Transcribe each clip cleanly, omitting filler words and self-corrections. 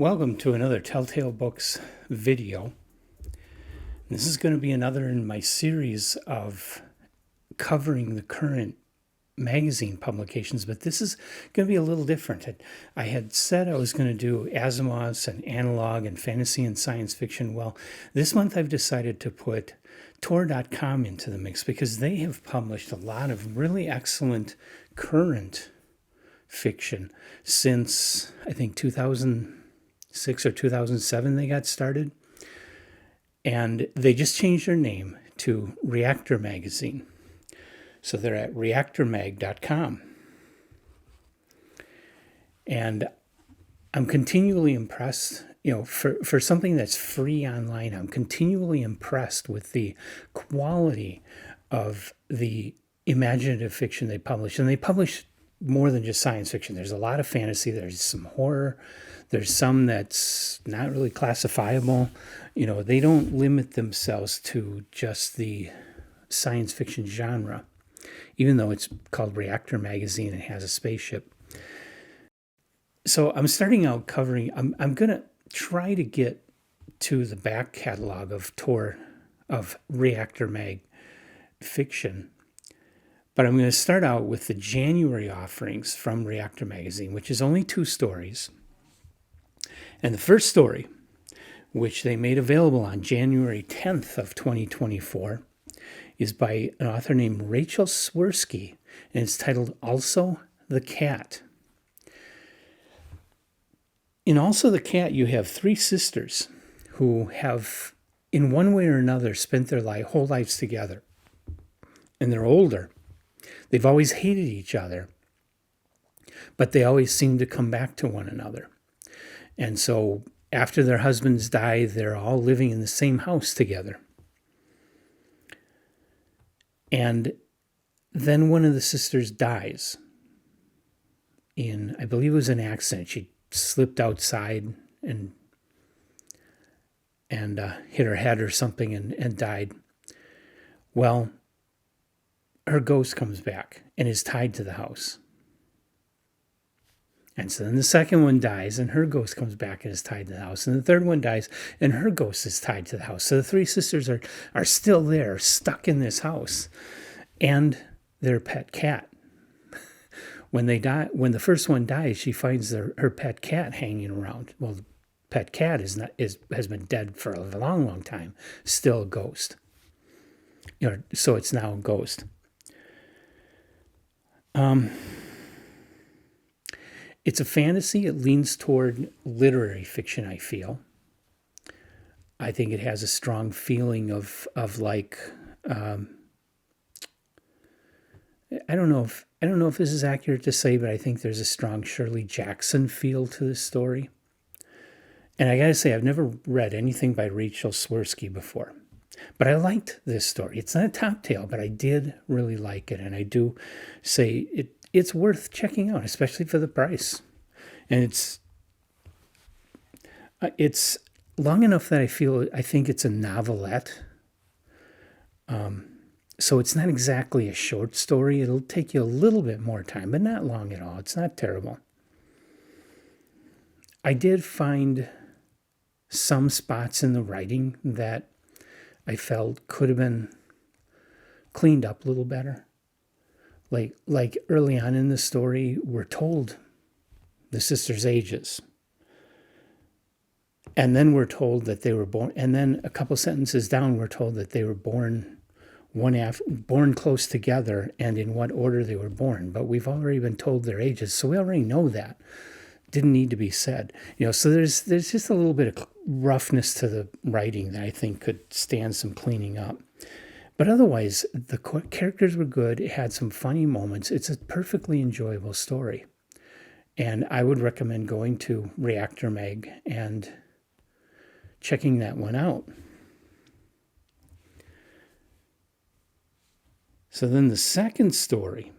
Welcome to another Telltale Books video. This is going to be another in my series of covering the current magazine publications, but this is going to be a little different. I had said I was going to do Asimov's and analog and fantasy and science fiction. Well, this month I've decided to put Tor.com into the mix because they have published a lot of really excellent current fiction since, I think, 2006 or 2007 they got started. And they just changed their name to Reactor magazine. So they're at reactormag.com. And I'm continually impressed, for something that's free online, I'm continually impressed with the quality of the imaginative fiction they publish. And they publish more than just science fiction. There's a lot of fantasy, there's some horror, there's some that's not really classifiable. They don't limit themselves to just the science fiction genre, even though it's called Reactor magazine and has a spaceship. So I'm starting out covering, I'm going to try to get to the back catalog of Reactor Mag fiction. But I'm going to start out with the January offerings from Reactor magazine, which is only 2 stories. And the first story, which they made available on January 10th of 2024, is by an author named Rachel Swirsky, and it's titled Also the Cat. In Also the Cat, you have 3 sisters who have, in one way or another, spent their whole lives together. And they're older. They've always hated each other, but they always seem to come back to one another. And so after their husbands die, they're all living in the same house together. And then one of the sisters dies in, I believe it was an accident. She slipped outside and hit her head or something and died. Well, her ghost comes back and is tied to the house. And so then the second one dies and her ghost comes back and is tied to the house. And the third one dies and her ghost is tied to the house. So the 3 sisters are still there, stuck in this house. And their pet cat. When they die, when the first one dies, she finds her pet cat hanging around. Well, the pet cat has been dead for a long, long time. Still a ghost. So it's now a ghost. It's a fantasy. It leans toward literary fiction, I feel. I think it has a strong feeling of like, I don't know if this is accurate to say, but I think there's a strong Shirley Jackson feel to this story. And I gotta say, I've never read anything by Rachel Swirsky before. But I liked this story. It's not a top tale, but I did really like it. And I do say it's worth checking out, especially for the price. And it's long enough that I think it's a novelette. So it's not exactly a short story. It'll take you a little bit more time, but not long at all. It's not terrible. I did find some spots in the writing that I felt could have been cleaned up a little better. Like early on in the story, we're told the sisters' ages. And then we're told that they were born, and then a couple sentences down, we're told that they were born born close together and in what order they were born. But we've already been told their ages, so we already know that. Didn't need to be said. So there's just a little bit of roughness to the writing that I think could stand some cleaning up. But otherwise, the characters were good. It had some funny moments. It's a perfectly enjoyable story. And I would recommend going to Reactor Mag and checking that one out. So then the second story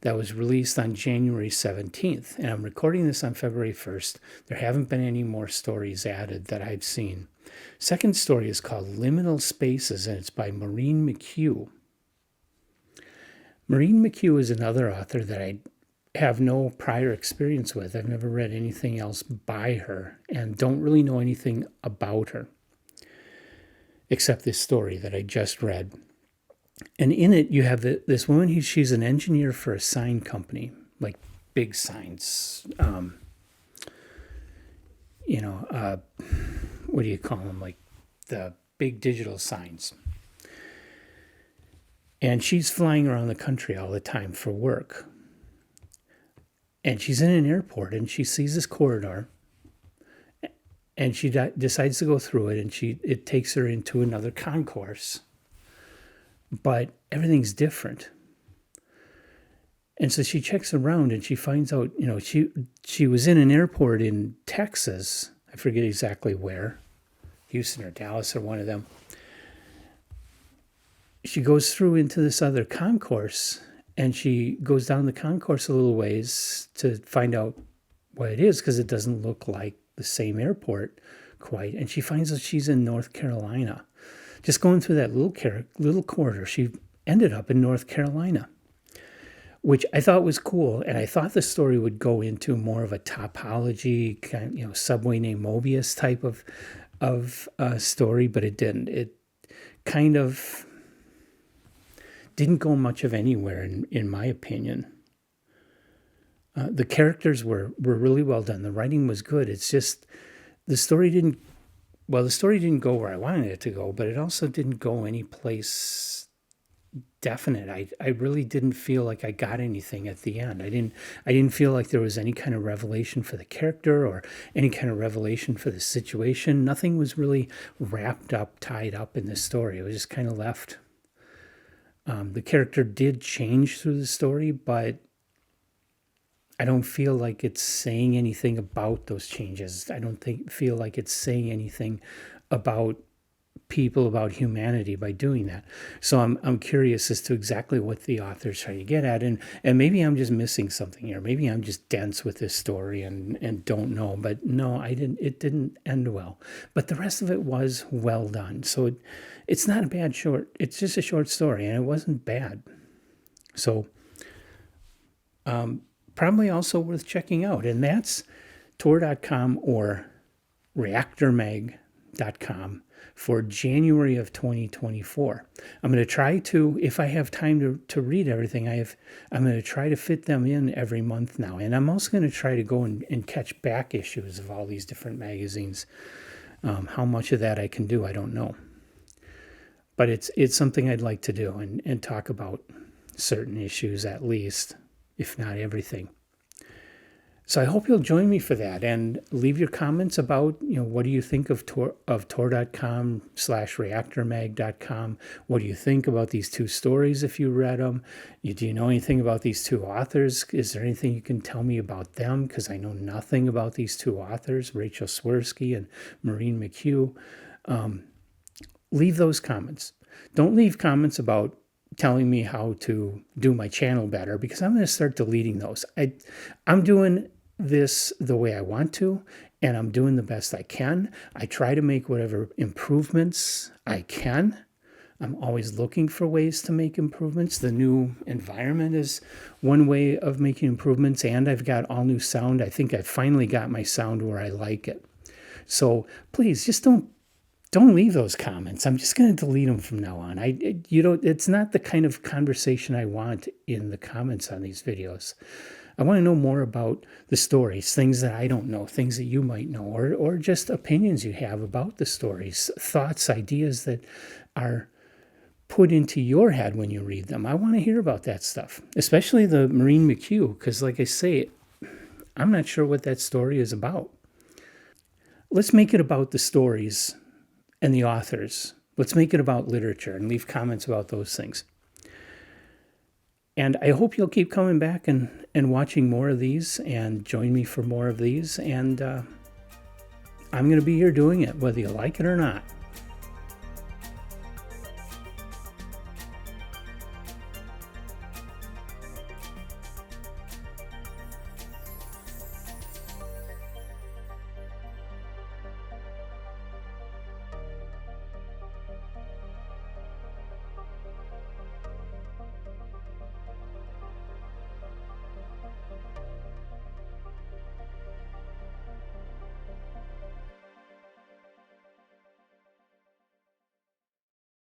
that was released on January 17th, and I'm recording this on February 1st. There haven't been any more stories added that I've seen. Second story is called Liminal Spaces, and it's by Maureen McHugh. Maureen McHugh is another author that have no prior experience with. I've never read anything else by her and don't really know anything about her except this story that I just read. And in it, you have this woman, she's an engineer for a sign company, like big signs. What do you call them? Like the big digital signs. And she's flying around the country all the time for work. And she's in an airport and she sees this corridor and she decides to go through it, and it takes her into another concourse. But everything's different. And so she checks around and she finds out, she was in an airport in Texas. I forget exactly where, Houston or Dallas or one of them. She goes through into this other concourse, and she goes down the concourse a little ways to find out what it is, because it doesn't look like the same airport quite. And she finds that she's in North Carolina. Just going through that little corridor, she ended up in North Carolina, which I thought was cool. And I thought the story would go into more of a topology, kind of, subway named Mobius type of story, but it didn't. It kind of didn't go much of anywhere, in my opinion. The characters were really well done. The writing was good. It's just the story didn't go where I wanted it to go, but it also didn't go any place definite. I really didn't feel like I got anything at the end. I didn't feel like there was any kind of revelation for the character or any kind of revelation for the situation. Nothing was really wrapped up, tied up in this story. It was just kind of left. The character did change through the story, but I don't feel like it's saying anything about those changes. I don't feel like it's saying anything about people, about humanity by doing that. So I'm curious as to exactly what the author's trying to get at, and maybe I'm just missing something here. Maybe I'm just dense with this story and don't know. But no, I didn't. It didn't end well. But the rest of it was well done. So it's not a bad short. It's just a short story, and it wasn't bad. So probably also worth checking out, and that's Tor.com or reactormag.com for January of 2024. I'm going to try to, if I have time to read everything, I'm going to try to fit them in every month now. And I'm also going to try to go and catch back issues of all these different magazines. How much of that I can do, I don't know. But it's something I'd like to do and talk about certain issues at least, if not everything. So I hope you'll join me for that and leave your comments about, what do you think of Tor.com/reactormag.com? What do you think about these two stories if you read them? Do you know anything about these two authors? Is there anything you can tell me about them? Because I know nothing about these two authors, Rachel Swirsky and Maureen McHugh. Leave those comments. Don't leave comments about telling me how to do my channel better, because I'm going to start deleting those. I'm doing this the way I want to, and I'm doing the best I can. I try to make whatever improvements I can. I'm always looking for ways to make improvements. The new environment is one way of making improvements, and I've got all new sound. I think I finally got my sound where I like it. So please, just don't leave those comments. I'm just going to delete them from now on. It's not the kind of conversation I want in the comments on these videos. I want to know more about the stories, things that I don't know, things that you might know, or just opinions you have about the stories, thoughts, ideas that are put into your head when you read them. I want to hear about that stuff, especially the Maureen McHugh, because like I say, I'm not sure what that story is about. Let's make it about the stories and the authors. Let's make it about literature and leave comments about those things. And I hope you'll keep coming back and watching more of these and join me for more of these. And I'm going to be here doing it, whether you like it or not.